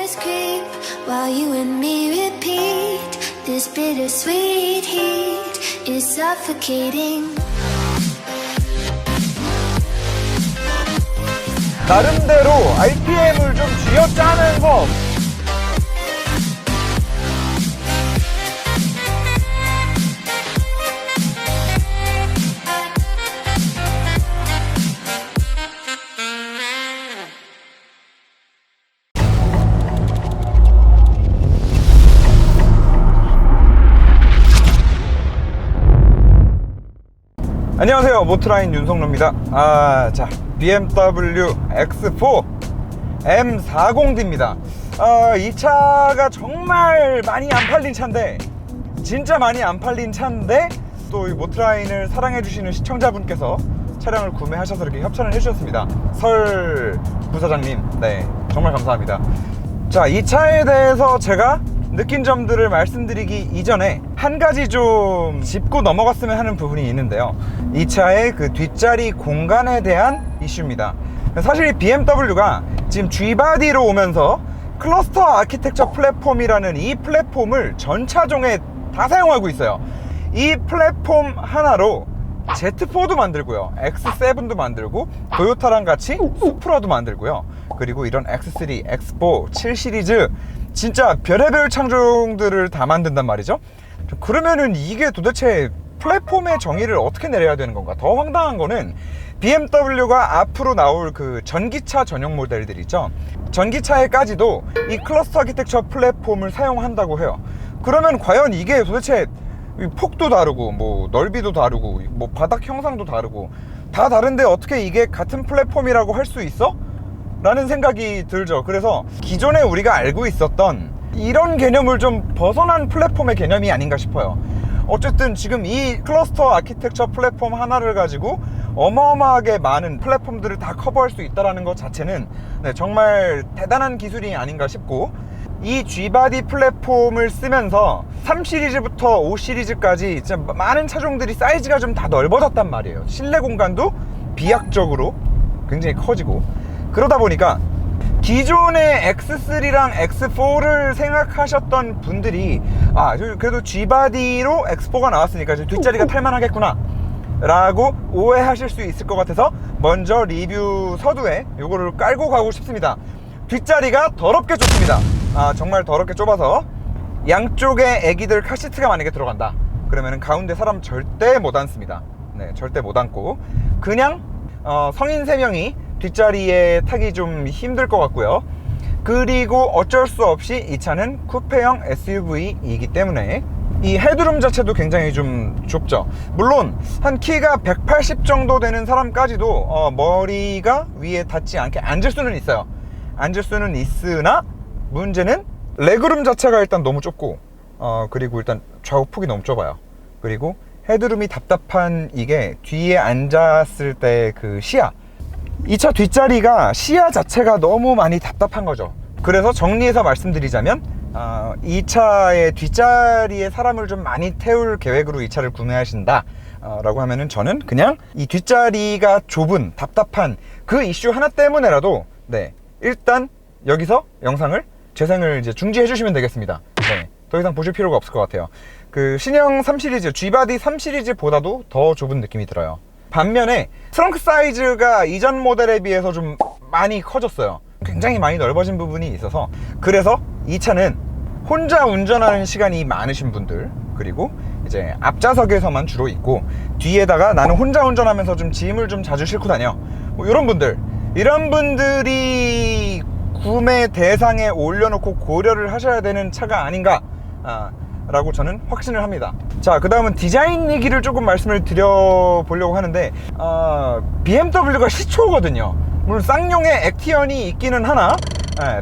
colors creep while you and me repeat. This bittersweet heat is suffocating. 나름대로 RPM을 좀 쥐어짜면서 안녕하세요, 모트라인 윤성로입니다. 자, BMW X4 M40D입니다. 이 차가 정말 많이 안 팔린 차인데, 진짜 많이 안 팔린 차인데, 또 이 모트라인을 사랑해주시는 시청자분께서 차량을 구매하셔서 이렇게 협찬을 해주셨습니다. 설 부사장님, 네, 정말 감사합니다. 자, 이 차에 대해서 제가 느낀 점들을 말씀드리기 이전에 한 가지 좀 짚고 넘어갔으면 하는 부분이 있는데요. 이 차의 그 뒷자리 공간에 대한 이슈입니다. 사실 이 BMW가 지금 G바디로 오면서 클러스터 아키텍처 플랫폼이라는 이 플랫폼을 전 차종에 다 사용하고 있어요. 이 플랫폼 하나로 Z4도 만들고요, X7도 만들고, 토요타랑 같이 수프라도 만들고요, 그리고 이런 X3, X4, 7 시리즈 진짜 별의별 차종들을 다 만든단 말이죠. 그러면은 이게 도대체 플랫폼의 정의를 어떻게 내려야 되는 건가? 더 황당한 거는 BMW가 앞으로 나올 그 전기차 전용 모델들 있죠. 전기차에까지도 이 클러스터 아키텍처 플랫폼을 사용한다고 해요. 그러면 과연 이게 도대체 폭도 다르고, 뭐 넓이도 다르고, 뭐 바닥 형상도 다르고, 다 다른데 어떻게 이게 같은 플랫폼이라고 할 수 있어? 라는 생각이 들죠. 그래서 기존에 우리가 알고 있었던 이런 개념을 좀 벗어난 플랫폼의 개념이 아닌가 싶어요. 어쨌든 지금 이 클러스터 아키텍처 플랫폼 하나를 가지고 어마어마하게 많은 플랫폼들을 다 커버할 수 있다는 것 자체는 정말 대단한 기술이 아닌가 싶고, 이 G바디 플랫폼을 쓰면서 3 시리즈부터 5 시리즈까지 진짜 많은 차종들이 사이즈가 좀 다 넓어졌단 말이에요. 실내 공간도 비약적으로 굉장히 커지고, 그러다 보니까 기존의 X3랑 X4를 생각하셨던 분들이 그래도 G바디로 X4가 나왔으니까 뒷자리가 탈만하겠구나 라고 오해하실 수 있을 것 같아서 먼저 리뷰 서두에 요거를 깔고 가고 싶습니다. 뒷자리가 더럽게 좁습니다. 정말 더럽게 좁아서 양쪽에 애기들 카시트가 만약에 들어간다 그러면 가운데 사람 절대 못 앉습니다. 네, 절대 못 앉고 그냥 성인 3명이 뒷자리에 타기 좀 힘들 것 같고요. 그리고 어쩔 수 없이 이 차는 쿠페형 SUV이기 때문에 이 헤드룸 자체도 굉장히 좀 좁죠. 물론 한 키가 180 정도 되는 사람까지도 머리가 위에 닿지 않게 앉을 수는 있어요. 앉을 수는 있으나 문제는 레그룸 자체가 일단 너무 좁고, 그리고 일단 좌우 폭이 너무 좁아요. 그리고 헤드룸이 답답한 이게 뒤에 앉았을 때 그 시야, 이 차 뒷자리가 시야 자체가 너무 많이 답답한 거죠. 그래서 정리해서 말씀드리자면 이 차의 뒷자리에 사람을 좀 많이 태울 계획으로 이 차를 구매하신다 라고 하면은 저는 그냥 이 뒷자리가 좁은 답답한 그 이슈 하나 때문에라도 일단 여기서 영상을 재생을 이제 중지해 주시면 되겠습니다. 더 이상 보실 필요가 없을 것 같아요. 그 신형 3 시리즈, G바디 3 시리즈보다도 더 좁은 느낌이 들어요. 반면에 트렁크 사이즈가 이전 모델에 비해서 좀 많이 커졌어요. 굉장히 많이 넓어진 부분이 있어서, 그래서 이 차는 혼자 운전하는 시간이 많으신 분들, 그리고 이제 앞좌석에서만 주로 있고 뒤에다가 나는 혼자 운전하면서 좀 짐을 좀 자주 싣고 다녀, 뭐 이런 분들이 구매 대상에 올려놓고 고려를 하셔야 되는 차가 아닌가 라고 저는 확신을 합니다. 자, 그 다음은 디자인 얘기를 조금 말씀을 드려보려고 하는데, BMW가 시초거든요. 물론 쌍용의 액티언이 있기는 하나,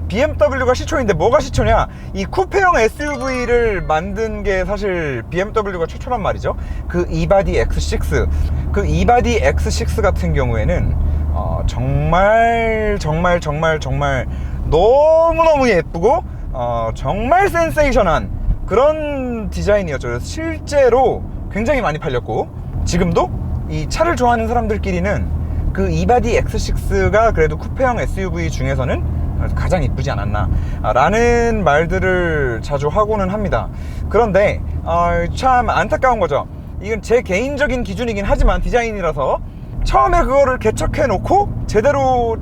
BMW가 시초인데 뭐가 시초냐, 이 쿠페형 SUV를 만든 게 사실 BMW가 최초란 말이죠. 그 이바디 X6, 그 이바디 X6 같은 경우에는 정말 너무너무 예쁘고 정말 센세이션한 그런 디자인이었죠. 그래서 실제로 굉장히 많이 팔렸고, 지금도 이 차를 좋아하는 사람들끼리는 그 이바디 X6가 그래도 쿠페형 SUV 중에서는 가장 이쁘지 않았나 라는 말들을 자주 하고는 합니다. 그런데 참 안타까운 거죠. 이건 제 개인적인 기준이긴 하지만 디자인이라서 처음에 그거를 개척해 놓고 제대로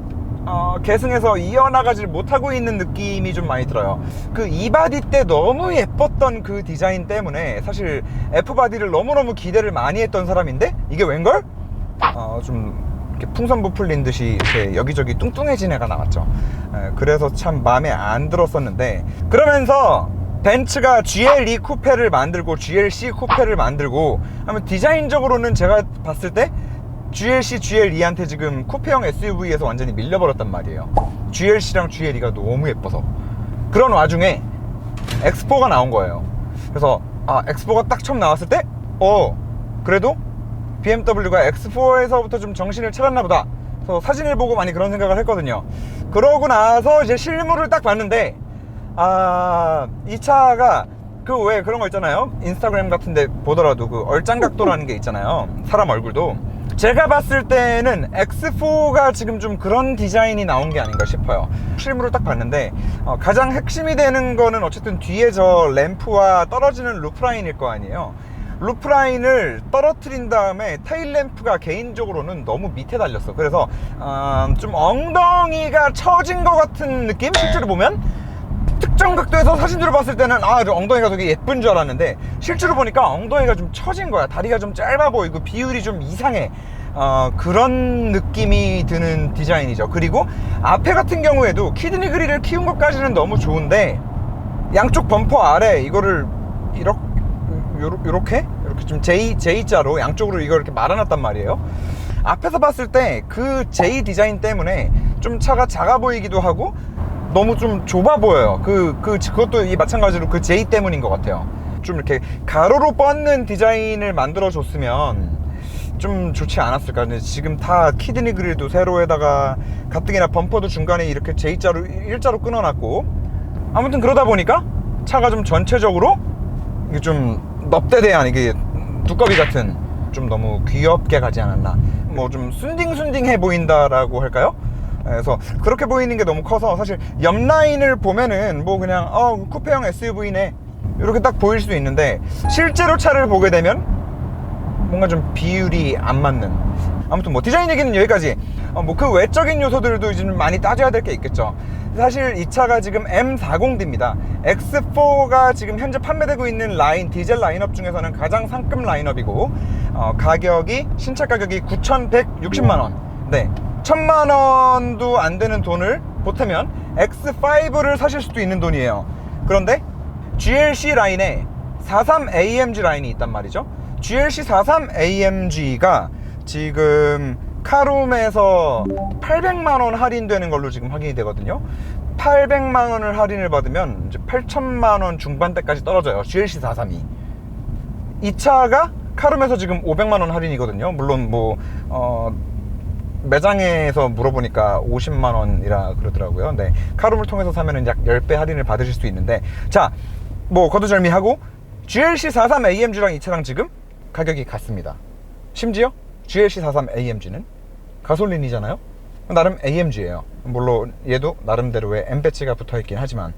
계승해서 이어나가질 못하고 있는 느낌이 좀 많이 들어요. 그 E바디 때 너무 예뻤던 그 디자인 때문에 사실 F바디를 너무너무 기대를 많이 했던 사람인데 이게 웬걸? 좀 이렇게 풍선 부풀린 듯이 이렇게 여기저기 뚱뚱해진 애가 나왔죠. 그래서 참 마음에 안 들었었는데, 그러면서 벤츠가 GLE 쿠페를 만들고 GLC 쿠페를 만들고 하면 디자인적으로는 제가 봤을 때 GLC, GLE한테 지금 쿠페형 SUV에서 완전히 밀려버렸단 말이에요. GLC랑 GLE가 너무 예뻐서. 그런 와중에 X4가 나온 거예요. 그래서 X4가 딱 처음 나왔을 때 그래도 BMW가 X4에서부터 좀 정신을 차렸나 보다. 그래서 사진을 보고 많이 그런 생각을 했거든요. 그러고 나서 이제 실물을 딱 봤는데 이 차가 그 왜 그런 거 있잖아요. 인스타그램 같은 데 보더라도 그 얼짱각도라는 게 있잖아요. 사람 얼굴도. 제가 봤을 때는 X4가 지금 좀 그런 디자인이 나온 게 아닌가 싶어요. 실물을 딱 봤는데 가장 핵심이 되는 거는 어쨌든 뒤에 저 램프와 떨어지는 루프라인일 거 아니에요. 루프라인을 떨어뜨린 다음에 테일램프가 개인적으로는 너무 밑에 달렸어. 그래서 좀 엉덩이가 처진 것 같은 느낌? 실제로 보면 특정 각도에서 사진들을 봤을 때는 엉덩이가 되게 예쁜 줄 알았는데 실제로 보니까 엉덩이가 좀 처진 거야. 다리가 좀 짧아 보이고 비율이 좀 이상해. 그런 느낌이 드는 디자인이죠. 그리고 앞에 같은 경우에도 키드니 그릴을 키운 것까지는 너무 좋은데 양쪽 범퍼 아래 이거를 이렇게 좀 J자로 양쪽으로 이걸 이렇게 말아놨단 말이에요. 앞에서 봤을 때 그 J 디자인 때문에 좀 차가 작아 보이기도 하고 너무 좀 좁아 보여요. 그것도 마찬가지로 그 J 때문인 것 같아요. 좀 이렇게 가로로 뻗는 디자인을 만들어줬으면 좀 좋지 않았을까. 근데 지금 다 키드니 그릴도 세로에다가 가뜩이나 범퍼도 중간에 이렇게 J자로 일자로 끊어놨고, 아무튼 그러다 보니까 차가 좀 전체적으로 이게 좀 넙대대한, 이게 두꺼비 같은, 좀 너무 귀엽게 가지 않았나. 뭐 좀 순딩순딩해 보인다라고 할까요? 그래서 그렇게 보이는 게 너무 커서 사실 옆 라인을 보면은 뭐 그냥 쿠페형 SUV네 이렇게 딱 보일 수도 있는데 실제로 차를 보게 되면 뭔가 좀 비율이 안 맞는. 아무튼 뭐 디자인 얘기는 여기까지. 뭐 그 외적인 요소들도 좀 많이 따져야 될 게 있겠죠. 사실 이 차가 지금 M40D입니다. X4가 지금 현재 판매되고 있는 라인, 디젤 라인업 중에서는 가장 상급 라인업이고, 가격이, 신차 가격이 9,160만원. 네, 1,000만원도 안 되는 돈을 보태면 X5를 사실 수도 있는 돈이에요. 그런데 GLC 라인에 43AMG 라인이 있단 말이죠. GLC 43AMG가 지금 카룸에서 800만원 할인되는 걸로 지금 확인이 되거든요. 800만원을 할인을 받으면 이제 8천만원 중반대까지 떨어져요. GLC 432. 이 차가 카룸에서 지금 500만원 할인이거든요. 물론 뭐 매장에서 물어보니까 50만원이라 그러더라고요. 네, 카룸을 통해서 사면은 약 10배 할인을 받으실 수 있는데, 자, 뭐 거두절미하고 GLC 43AMG랑 이 차랑 지금 가격이 같습니다. 심지어 GLC 43AMG는 가솔린이잖아요. 나름 AMG예요. 물론 얘도 나름대로의 M 배치가 붙어있긴 하지만,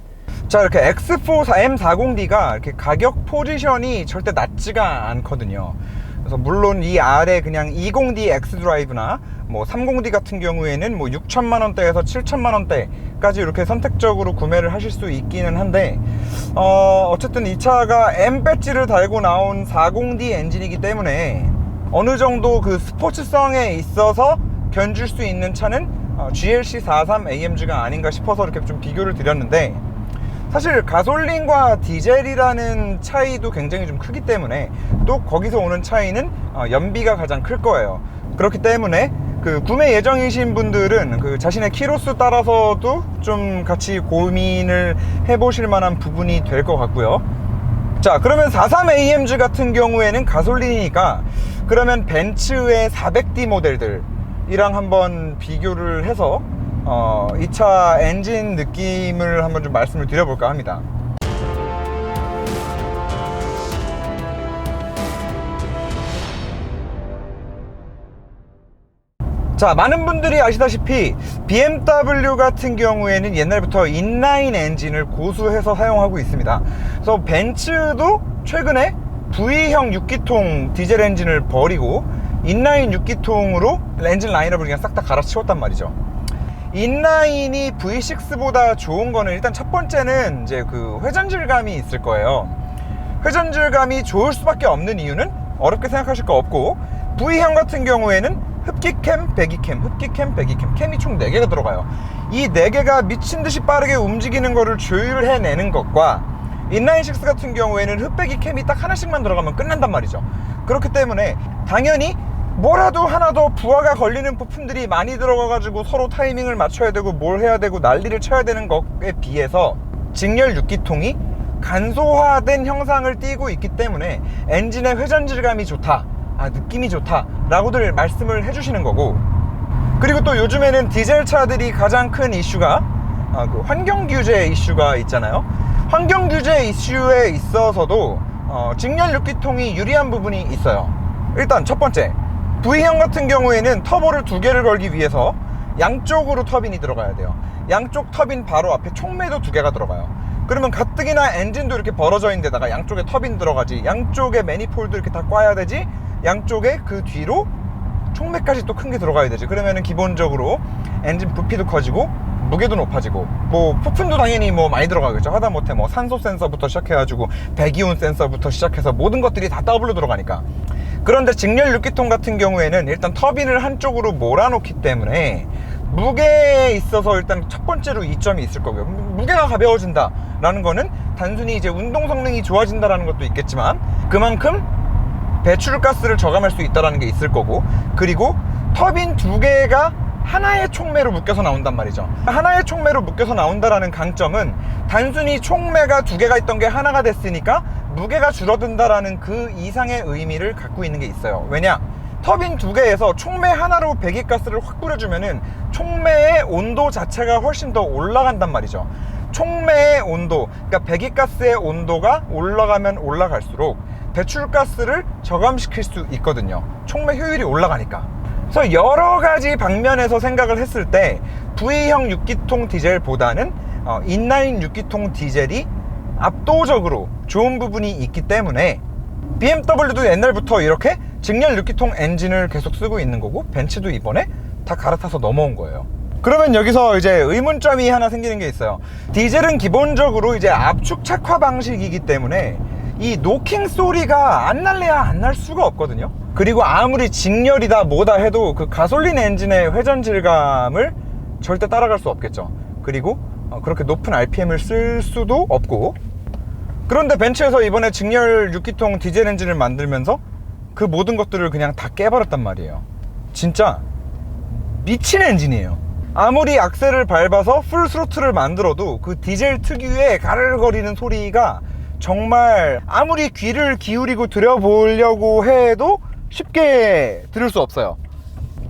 자, 이렇게 X4 M40D가 이렇게 가격 포지션이 절대 낮지가 않거든요. 그래서 물론 이 아래 그냥 20D X드라이브나 뭐 30D 같은 경우에는 뭐 6천만원대에서 7천만원대까지 이렇게 선택적으로 구매를 하실 수 있기는 한데, 어쨌든 이 차가 M 배지를 달고 나온 40D 엔진이기 때문에 어느 정도 그 스포츠성에 있어서 견줄 수 있는 차는 GLC 43AMG가 아닌가 싶어서 이렇게 좀 비교를 드렸는데, 사실 가솔린과 디젤이라는 차이도 굉장히 좀 크기 때문에 또 거기서 오는 차이는 연비가 가장 클 거예요. 그렇기 때문에 그 구매 예정이신 분들은 그 자신의 키로수 따라서도 좀 같이 고민을 해보실 만한 부분이 될 것 같고요. 자, 그러면 43AMG 같은 경우에는 가솔린이니까 그러면 벤츠의 400D 모델들이랑 한번 비교를 해서 이 차 엔진 느낌을 한번 좀 말씀을 드려볼까 합니다. 자, 많은 분들이 아시다시피 BMW 같은 경우에는 옛날부터 인라인 엔진을 고수해서 사용하고 있습니다. 그래서 벤츠도 최근에 V형 6기통 디젤 엔진을 버리고 인라인 6기통으로 엔진 라인업을 그냥 싹 다 갈아치웠단 말이죠. 인라인이 V6보다 좋은 거는 일단 첫 번째는 이제 그 회전질감이 있을 거예요. 회전질감이 좋을 수밖에 없는 이유는 어렵게 생각하실 거 없고, V형 같은 경우에는 흡기캠, 배기캠, 흡기캠, 배기캠, 캠이 총 4개가 들어가요. 이 4개가 미친듯이 빠르게 움직이는 거를 조율해내는 것과 인라인 6 같은 경우에는 흡배기 캠이 딱 하나씩만 들어가면 끝난단 말이죠. 그렇기 때문에 당연히 뭐라도 하나 더 부하가 걸리는 부품들이 많이 들어가가지고 서로 타이밍을 맞춰야 되고 뭘 해야 되고 난리를 쳐야 되는 것에 비해서 직렬 6기통이 간소화된 형상을 띠고 있기 때문에 엔진의 회전질감이 좋다, 느낌이 좋다 라고들 말씀을 해주시는 거고, 그리고 또 요즘에는 디젤 차들이 가장 큰 이슈가 그 환경규제 이슈가 있잖아요. 환경규제 이슈에 있어서도 직렬 6기통이 유리한 부분이 있어요. 일단 첫 번째, V형 같은 경우에는 터보를 2개를 걸기 위해서 양쪽으로 터빈이 들어가야 돼요. 양쪽 터빈 바로 앞에 촉매도 2개가 들어가요. 그러면 가뜩이나 엔진도 이렇게 벌어져 있는 데다가 양쪽에 터빈 들어가지, 양쪽에 매니폴드 이렇게 다 꽈야 되지, 양쪽에 그 뒤로 촉매까지 또 큰 게 들어가야 되지. 그러면은 기본적으로 엔진 부피도 커지고 무게도 높아지고, 뭐 부품도 당연히 뭐 많이 들어가겠죠. 하다못해 뭐 산소 센서부터 시작해가지고 배기온 센서부터 시작해서 모든 것들이 다 더블로 들어가니까. 그런데 직렬 6기통 같은 경우에는 일단 터빈을 한쪽으로 몰아놓기 때문에 무게에 있어서 일단 첫 번째로 이점이 있을 거고요. 무게가 가벼워진다 라는 거는 단순히 이제 운동 성능이 좋아진다라는 것도 있겠지만, 그만큼 배출가스를 저감할 수 있다는 게 있을 거고, 그리고 터빈 2개가 하나의 촉매로 묶여서 나온단 말이죠. 하나의 촉매로 묶여서 나온다라는 강점은 단순히 촉매가 2개가 있던 게 하나가 됐으니까 무게가 줄어든다라는 그 이상의 의미를 갖고 있는 게 있어요. 왜냐? 터빈 2개에서 촉매 하나로 배기가스를 확 뿌려주면은 촉매의 온도 자체가 훨씬 더 올라간단 말이죠. 촉매의 온도, 그러니까 배기가스의 온도가 올라가면 올라갈수록 배출가스를 저감시킬 수 있거든요. 촉매 효율이 올라가니까. 그래서 여러 가지 방면에서 생각을 했을 때 V형 6기통 디젤보다는 인라인 6기통 디젤이 압도적으로 좋은 부분이 있기 때문에 BMW도 옛날부터 이렇게 직렬 6기통 엔진을 계속 쓰고 있는 거고, 벤츠도 이번에 다 갈아타서 넘어온 거예요. 그러면 여기서 이제 의문점이 하나 생기는 게 있어요. 디젤은 기본적으로 이제 압축 착화 방식이기 때문에 이 노킹 소리가 안 날래야 안 날 수가 없거든요. 그리고 아무리 직렬이다 뭐다 해도 그 가솔린 엔진의 회전 질감을 절대 따라갈 수 없겠죠. 그리고 그렇게 높은 RPM을 쓸 수도 없고. 그런데 벤츠에서 이번에 직렬 6기통 디젤 엔진을 만들면서 그 모든 것들을 그냥 다 깨버렸단 말이에요. 진짜 미친 엔진이에요. 아무리 악셀을 밟아서 풀 스로틀을 만들어도 그 디젤 특유의 가르르거리는 소리가 정말 아무리 귀를 기울이고 들여보려고 해도 쉽게 들을 수 없어요.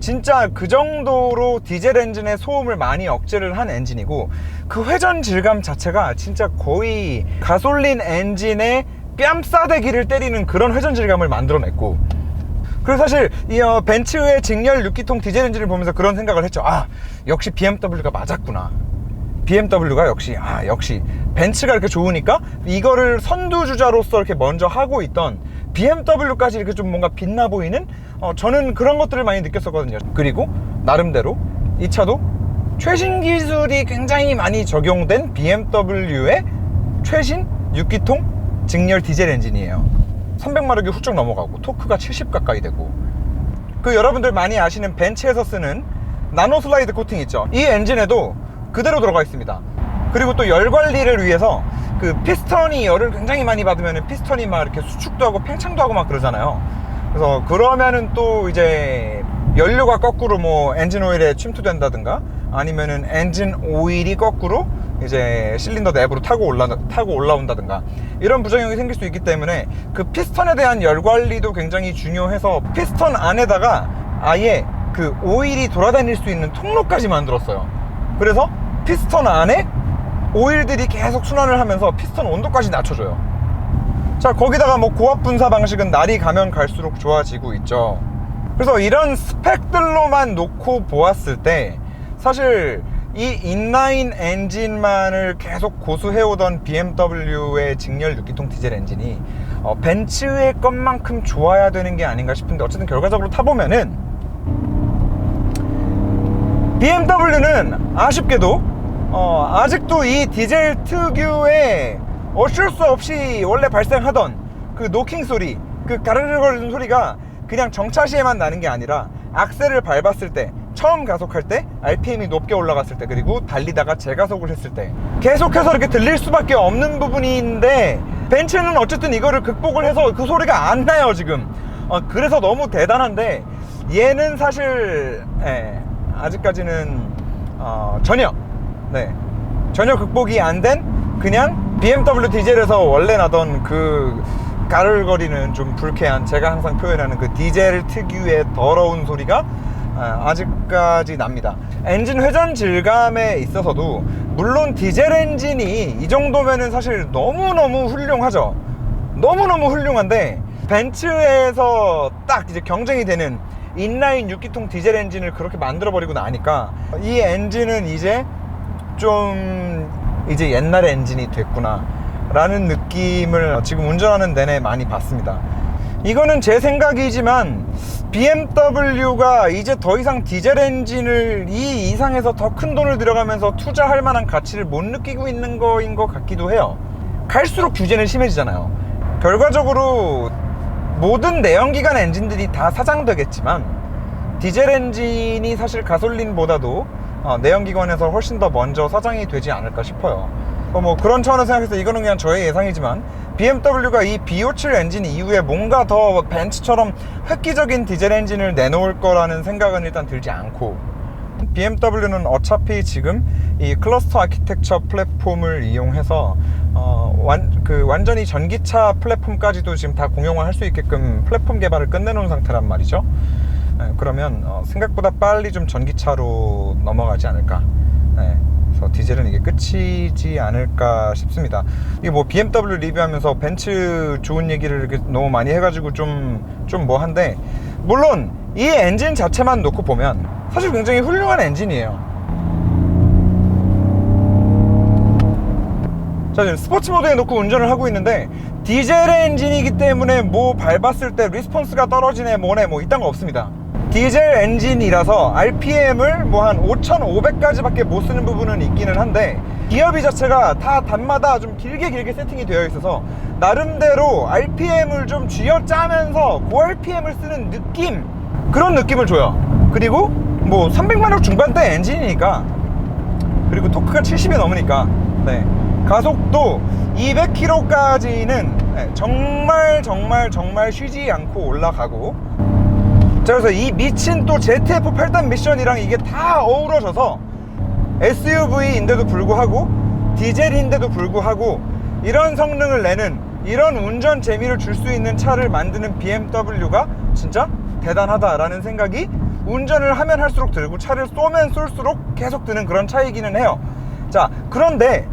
진짜 그 정도로 디젤 엔진의 소음을 많이 억제를 한 엔진이고, 그 회전 질감 자체가 진짜 거의 가솔린 엔진의 뺨싸대기를 때리는 그런 회전 질감을 만들어냈고, 그래서 사실 이 벤츠의 직렬 6기통 디젤 엔진을 보면서 그런 생각을 했죠. 역시 BMW가 맞았구나. BMW가 역시 벤츠가 이렇게 좋으니까 이거를 선두주자로서 이렇게 먼저 하고 있던 BMW까지 이렇게 좀 뭔가 빛나 보이는, 저는 그런 것들을 많이 느꼈었거든요. 그리고 나름대로 이 차도 최신 기술이 굉장히 많이 적용된 BMW의 최신 6기통 직렬 디젤 엔진이에요. 300마력이 훌쩍 넘어가고 토크가 70 가까이 되고, 그 여러분들 많이 아시는 벤츠에서 쓰는 나노 슬라이드 코팅 있죠. 이 엔진에도 그대로 들어가 있습니다. 그리고 또 열 관리를 위해서 그 피스턴이 열을 굉장히 많이 받으면 피스턴이 막 이렇게 수축도 하고 팽창도 하고 막 그러잖아요. 그래서 그러면은 또 이제 연료가 거꾸로 뭐 엔진 오일에 침투된다든가, 아니면은 엔진 오일이 거꾸로 이제 실린더 내부로 타고 올라온다든가, 이런 부작용이 생길 수 있기 때문에 그 피스턴에 대한 열 관리도 굉장히 중요해서 피스턴 안에다가 아예 그 오일이 돌아다닐 수 있는 통로까지 만들었어요. 그래서 피스턴 안에 오일들이 계속 순환을 하면서 피스턴 온도까지 낮춰줘요. 자, 거기다가 뭐 고압 분사 방식은 날이 가면 갈수록 좋아지고 있죠. 그래서 이런 스펙들로만 놓고 보았을 때 사실 이 인라인 엔진만을 계속 고수해오던 BMW의 직렬 6기통 디젤 엔진이 벤츠의 것만큼 좋아야 되는 게 아닌가 싶은데, 어쨌든 결과적으로 타보면은 BMW는 아쉽게도 아직도 이 디젤 특유의 어쩔 수 없이 원래 발생하던 그 노킹 소리, 그 가르르거리는 소리가 그냥 정차 시에만 나는 게 아니라 악셀을 밟았을 때, 처음 가속할 때, RPM이 높게 올라갔을 때, 그리고 달리다가 재가속을 했을 때 계속해서 이렇게 들릴 수밖에 없는 부분인데, 벤츠는 어쨌든 이거를 극복을 해서 그 소리가 안 나요 지금. 그래서 너무 대단한데, 얘는 사실 아직까지는 전혀 극복이 안 된, 그냥 BMW 디젤에서 원래 나던 그 가르거리는 좀 불쾌한, 제가 항상 표현하는 그 디젤 특유의 더러운 소리가 아직까지 납니다. 엔진 회전 질감에 있어서도 물론 디젤 엔진이 이 정도면은 사실 너무너무 훌륭하죠. 너무너무 훌륭한데, 벤츠에서 딱 이제 경쟁이 되는 인라인 6기통 디젤 엔진을 그렇게 만들어버리고 나니까 이 엔진은 이제 옛날 엔진이 됐구나 라는 느낌을 지금 운전하는 내내 많이 받습니다. 이거는 제 생각이지만 BMW가 이제 더 이상 디젤 엔진을 이 이상에서 더 큰 돈을 들여가면서 투자할 만한 가치를 못 느끼고 있는 거인 것 같기도 해요. 갈수록 규제는 심해지잖아요. 결과적으로 모든 내연기관 엔진들이 다 사장되겠지만 디젤 엔진이 사실 가솔린보다도 내연기관에서 훨씬 더 먼저 사장이 되지 않을까 싶어요. 뭐 그런 차원에서 생각해서 이거는 그냥 저의 예상이지만, BMW가 이 B57 엔진 이후에 뭔가 더 벤츠처럼 획기적인 디젤 엔진을 내놓을 거라는 생각은 일단 들지 않고, BMW는 어차피 지금 이 클러스터 아키텍처 플랫폼을 이용해서 완전히 전기차 플랫폼까지도 지금 다 공용화 할 수 있게끔 플랫폼 개발을 끝내놓은 상태란 말이죠. 그러면 생각보다 빨리 좀 전기차로 넘어가지 않을까. 그래서 디젤은 이게 끝이지 않을까 싶습니다. 이게 뭐 BMW 리뷰하면서 벤츠 좋은 얘기를 이렇게 너무 많이 해가지고 좀 뭐한데, 물론 이 엔진 자체만 놓고 보면 사실 굉장히 훌륭한 엔진이에요. 자, 지금 스포츠 모드에 놓고 운전을 하고 있는데, 디젤 엔진이기 때문에 뭐 밟았을 때 리스폰스가 떨어지네 뭐네 뭐 이딴 거 없습니다. 디젤 엔진이라서 RPM을 뭐 한 5,500까지 밖에 못 쓰는 부분은 있기는 한데, 기어비 자체가 다 단마다 좀 길게 세팅이 되어 있어서 나름대로 RPM을 좀 쥐어짜면서 고RPM을 쓰는 느낌, 그런 느낌을 줘요. 그리고 뭐 300마력 중반대 엔진이니까, 그리고 토크가 70이 넘으니까 가속도 200km까지는 정말 쉬지 않고 올라가고, 자, 그래서 이 미친 또 ZF 8단 미션이랑 이게 다 어우러져서 SUV인데도 불구하고 디젤인데도 불구하고 이런 성능을 내는, 이런 운전 재미를 줄 수 있는 차를 만드는 BMW가 진짜 대단하다라는 생각이 운전을 하면 할수록 들고, 차를 쏘면 쏠수록 계속 드는 그런 차이기는 해요. 자, 그런데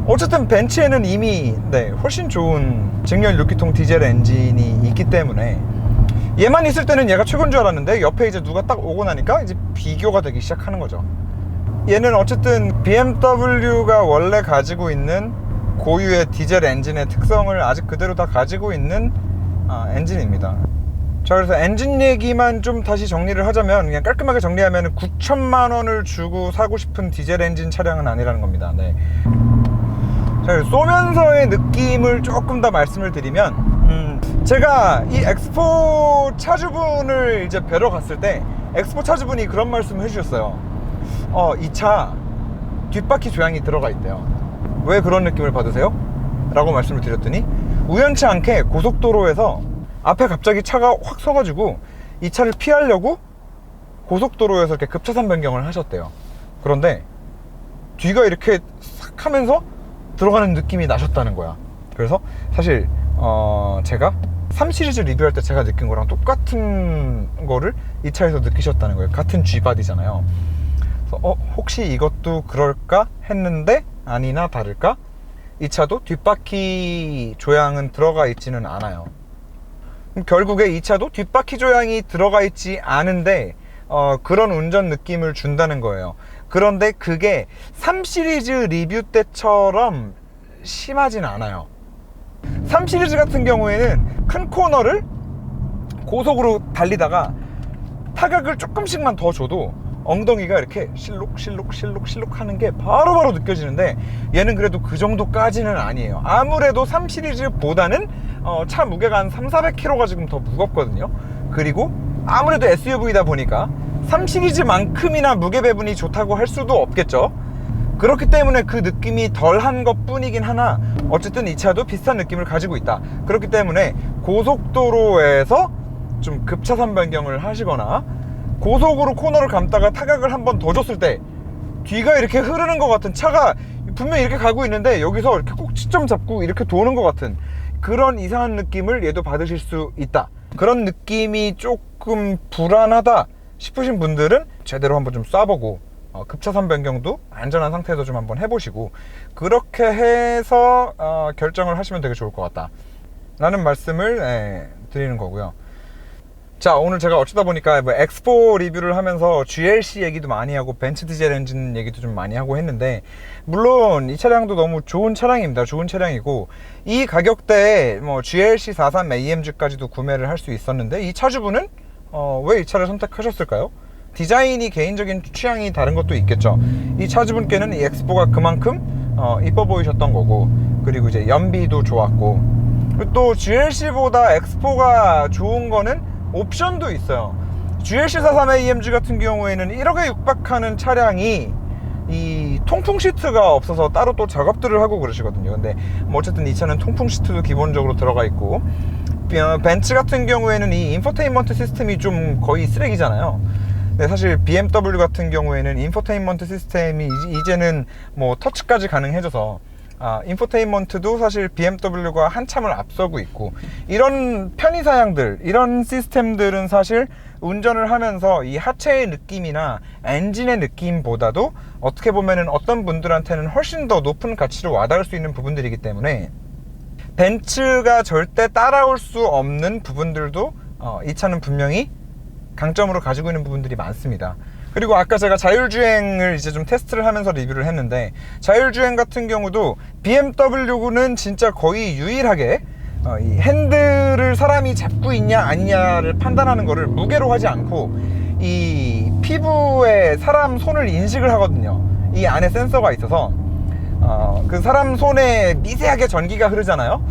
어쨌든 벤츠에는 이미 훨씬 좋은 직렬 6기통 디젤 엔진이 있기 때문에 얘만 있을 때는 얘가 최고인 줄 알았는데, 옆에 이제 누가 딱 오고 나니까 이제 비교가 되기 시작하는 거죠. 얘는 어쨌든 BMW가 원래 가지고 있는 고유의 디젤 엔진의 특성을 아직 그대로 다 가지고 있는 엔진입니다. 자, 그래서 엔진 얘기만 좀 다시 정리를 하자면, 그냥 깔끔하게 정리하면 9천만 원을 주고 사고 싶은 디젤 엔진 차량은 아니라는 겁니다. 자, 쏘면서의 느낌을 조금 더 말씀을 드리면, 제가 이 엑스포 차주분을 이제 뵈러 갔을 때 엑스포 차주분이 그런 말씀을 해주셨어요. 이 차 뒷바퀴 조향이 들어가 있대요. 왜 그런 느낌을 받으세요? 라고 말씀을 드렸더니, 우연치 않게 고속도로에서 앞에 갑자기 차가 확 서가지고 이 차를 피하려고 고속도로에서 이렇게 급차선 변경을 하셨대요. 그런데 뒤가 이렇게 싹 하면서 들어가는 느낌이 나셨다는 거야. 그래서 사실 제가 3시리즈 리뷰할 때 제가 느낀 거랑 똑같은 거를 이 차에서 느끼셨다는 거예요. 같은 G바디잖아요. 그래서 혹시 이것도 그럴까 했는데 아니나 다를까 이 차도 뒷바퀴 조향은 들어가 있지는 않아요. 결국에 이 차도 뒷바퀴 조향이 들어가 있지 않은데 그런 운전 느낌을 준다는 거예요. 그런데 그게 3 시리즈 리뷰 때처럼 심하진 않아요. 3 시리즈 같은 경우에는 큰 코너를 고속으로 달리다가 타격을 조금씩만 더 줘도 엉덩이가 이렇게 실룩 하는 게 바로바로 느껴지는데, 얘는 그래도 그 정도까지는 아니에요. 아무래도 3 시리즈보다는 차 무게가 한 300~400kg가 지금 더 무겁거든요. 그리고 아무래도 SUV다 보니까 3 시리즈만큼이나 무게 배분이 좋다고 할 수도 없겠죠. 그렇기 때문에 그 느낌이 덜한 것 뿐이긴 하나, 어쨌든 이 차도 비슷한 느낌을 가지고 있다. 그렇기 때문에 고속도로에서 좀 급차선 변경을 하시거나 고속으로 코너를 감다가 타격을 한 번 더 줬을 때 뒤가 이렇게 흐르는 것 같은, 차가 분명히 이렇게 가고 있는데 여기서 이렇게 꼭지점 잡고 이렇게 도는 것 같은 그런 이상한 느낌을 얘도 받으실 수 있다. 그런 느낌이 조금 불안하다 싶으신 분들은 제대로 한번 좀 쏴보고 급차선 변경도 안전한 상태에서 좀 한번 해보시고, 그렇게 해서 결정을 하시면 되게 좋을 것 같다 라는 말씀을 드리는 거고요. 자, 오늘 제가 어쩌다 보니까 뭐 X4 리뷰를 하면서 GLC 얘기도 많이 하고 벤츠 디젤 엔진 얘기도 좀 많이 하고 했는데, 물론 이 차량도 너무 좋은 차량입니다. 좋은 차량이고, 이 가격대에 뭐 GLC 43 AMG까지도 구매를 할 수 있었는데, 이 차주분은 왜 이 차를 선택하셨을까요? 디자인이 개인적인 취향이 다른 것도 있겠죠. 이 차주분께는 이 X4가 그만큼 이뻐 보이셨던 거고, 그리고 이제 연비도 좋았고, 그리고 또 GLC보다 X4가 좋은 거는 옵션도 있어요. GLC43 AMG 같은 경우에는 1억에 육박하는 차량이 이 통풍 시트가 없어서 따로 또 작업들을 하고 그러시거든요. 근데 뭐 어쨌든 이 차는 통풍 시트도 기본적으로 들어가 있고, 벤츠 같은 경우에는 이 인포테인먼트 시스템이 좀 거의 쓰레기잖아요. 근데 사실 BMW 같은 경우에는 인포테인먼트 시스템이 이제는 뭐 터치까지 가능해져서 인포테인먼트도 사실 BMW가 한참을 앞서고 있고, 이런 편의사양들, 이런 시스템들은 사실 운전을 하면서 이 하체의 느낌이나 엔진의 느낌보다도 어떻게 보면은 어떤 분들한테는 훨씬 더 높은 가치로 와닿을 수 있는 부분들이기 때문에 벤츠가 절대 따라올 수 없는 부분들도 이 차는 분명히 강점으로 가지고 있는 부분들이 많습니다. 그리고 아까 제가 자율주행을 이제 좀 테스트를 하면서 리뷰를 했는데, 자율주행 같은 경우도 BMW는 진짜 거의 유일하게 이 핸들을 사람이 잡고 있냐 아니냐를 판단하는 거를 무게로 하지 않고 이 피부에 사람 손을 인식을 하거든요. 이 안에 센서가 있어서 그 사람 손에 미세하게 전기가 흐르잖아요.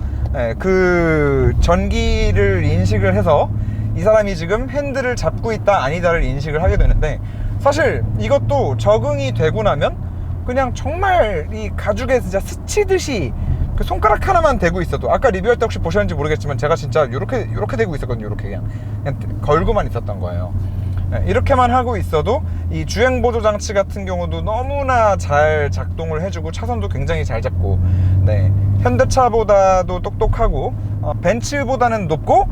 그 전기를 인식을 해서 이 사람이 지금 핸들을 잡고 있다 아니다를 인식을 하게 되는데, 사실 이것도 적응이 되고 나면 그냥 정말 이 가죽에 진짜 스치듯이 그 손가락 하나만 대고 있어도, 아까 리뷰할 때 혹시 보셨는지 모르겠지만 제가 진짜 이렇게 대고 있었거든요. 이렇게 그냥 걸고만 있었던 거예요. 이렇게만 하고 있어도 이 주행 보조 장치 같은 경우도 너무나 잘 작동을 해주고 차선도 굉장히 잘 잡고, 현대차보다도 똑똑하고 벤츠보다는 높고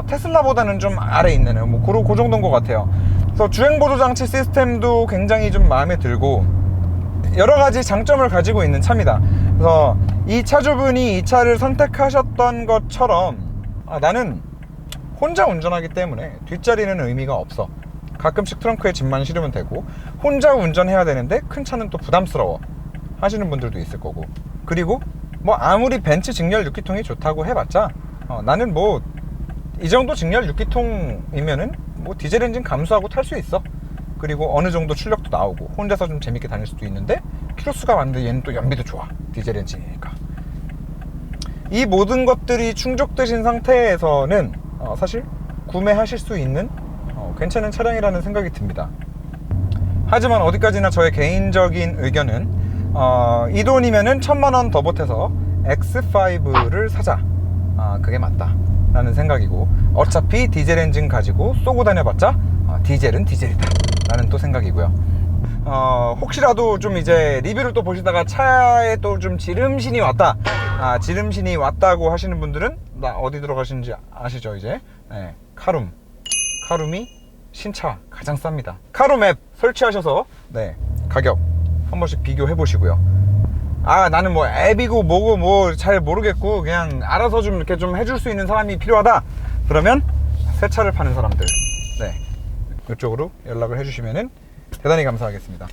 테슬라보다는 좀 아래 있는 뭐 그 정도인 것 같아요. 그래서 주행 보조 장치 시스템도 굉장히 좀 마음에 들고 여러 가지 장점을 가지고 있는 차입니다. 그래서 이 차주분이 이 차를 선택하셨던 것처럼 나는 혼자 운전하기 때문에 뒷자리는 의미가 없어, 가끔씩 트렁크에 짐만 실으면 되고, 혼자 운전해야 되는데 큰 차는 또 부담스러워 하시는 분들도 있을 거고, 그리고 뭐 아무리 벤츠 직렬 6기통이 좋다고 해봤자 나는 뭐 이 정도 직렬 6기통이면은 뭐 디젤 엔진 감수하고 탈 수 있어. 그리고 어느 정도 출력도 나오고 혼자서 좀 재밌게 다닐 수도 있는데, 키로수가 많은데 얘는 또 연비도 좋아, 디젤 엔진이니까. 이 모든 것들이 충족되신 상태에서는 사실 구매하실 수 있는 괜찮은 차량이라는 생각이 듭니다. 하지만 어디까지나 저의 개인적인 의견은 이 돈이면은 1000만원 더 보태서 X5를 사자, 그게 맞다 라는 생각이고, 어차피 디젤 엔진 가지고 쏘고 다녀봤자 디젤은 디젤이다 라는 또 생각이고요. 혹시라도 좀 이제 리뷰를 또 보시다가 차에 또 좀 지름신이 왔다, 지름신이 왔다고 하시는 분들은 나 어디 들어가시는지 아시죠? 이제 카룸이 신차 가장 쌉니다. 카룸 앱 설치하셔서 가격 한 번씩 비교해 보시고요. 나는 뭐 앱이고 뭐고 뭐 잘 모르겠고 그냥 알아서 좀 이렇게 좀 해줄 수 있는 사람이 필요하다, 그러면 새 차를 파는 사람들, 네, 이쪽으로 연락을 해주시면은 대단히 감사하겠습니다.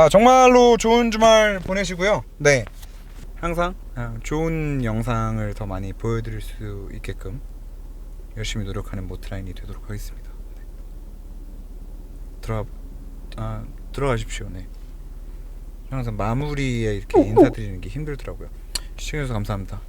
정말로 좋은 주말 보내시고요. 네, 항상 좋은 영상을 더 많이 보여드릴 수 있게끔 열심히 노력하는 모트라인이 되도록 하겠습니다. 네. 들어가십시오. 네. 항상 마무리에 이렇게 인사드리는 게 힘들더라고요. 시청해주셔서 감사합니다.